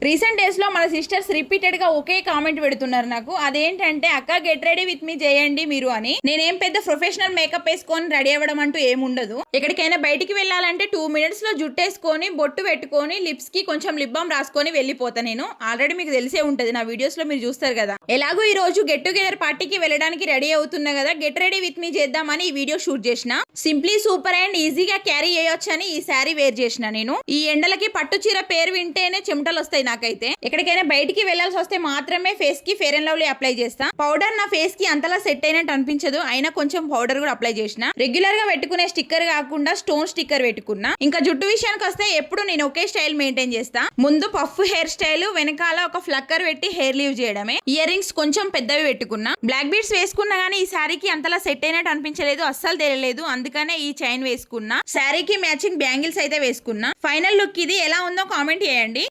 Recent days లో మన sisters repeated గా ఒకే కామెంట్ పెడుతున్నారు నాకు. అదేంటంటే అక్క గెట్ రెడీ విత్ మీ చేయండి మీరు అని. నేనేం పెద్ద ప్రొఫెషనల్ మేకప్ వేసుకొని రెడీ అవ్వడం అంటూ ఏముండదు. ఎక్కడికైనా బయటికి వెళ్ళాలంటే 2 minutes లో జుట్టేసుకొని బొట్టు పెట్టుకొని లిప్స్ కి కొంచెం లిప్ బామ్ రాసుకొని వెళ్ళిపోతా. నేను ఆల్రెడీ మీకు తెలిసే ఉంటది, నా వీడియోస్ లో మీరు చూస్తారు కదా. ఎలాగో ఈ రోజు గెట్ టుగెదర్ పార్టీకి వెళ్ళడానికి రెడీ అవుతున్నా కదా, గెట్ రెడీ విత్ మీ చేద్దామని ఈ వీడియో షూట్ చేసిన. సింప్లీ సూపర్ అండ్ ఈజీగా క్యారీ చేయొచ్చు అని ఈ శారీ వేర్ చేసిన. నేను ఈ ఎండలకి పట్టు చీర పేరు వింటేనే చెమటలు వస్తాయి నాకైతే. ఎక్కడికైనా బయటికి వెళ్ళాల్సి వస్తే మాత్రమే ఫేస్ కి ఫెయిర్ అండ్ లవ్లీ అప్లై చేస్తా. పౌడర్ నా ఫేస్ కి అంతలా సెట్ అయినట్టు అనిపించదు, అయినా కొంచెం పౌడర్ కూడా అప్లై చేసిన. రెగ్యులర్ గా పెట్టుకునే స్టిక్కర్ కాకుండా స్టోన్ స్టిక్కర్ పెట్టుకున్నా. ఇంకా జుట్టు విషయానికి వస్తే ఎప్పుడు నేను ఒకే స్టైల్ మెయింటైన్ చేస్తా. ముందు పఫ్ హెయిర్ స్టైల్, వెనకాల ఒక ఫ్లక్కర్ పెట్టి హెయిర్ లీవ్ చేయడమే. ఇయర్ రింగ్స్ కొంచెం పెద్దవి పెట్టుకున్నా. బ్లాక్ బీడ్స్ వేసుకున్నా గానీ ఈ శారీకి అంతలా సెట్ అయినట్టు అనిపించలేదు, అస్సలు తెలియలేదు. అందుకనే ఈ చైన్ వేసుకున్నా. శారీకి మ్యాచింగ్ బ్యాంగిల్స్ అయితే వేసుకున్నా. ఫైనల్ లుక్ ఇది. ఎలా ఉందో కామెంట్ చేయండి.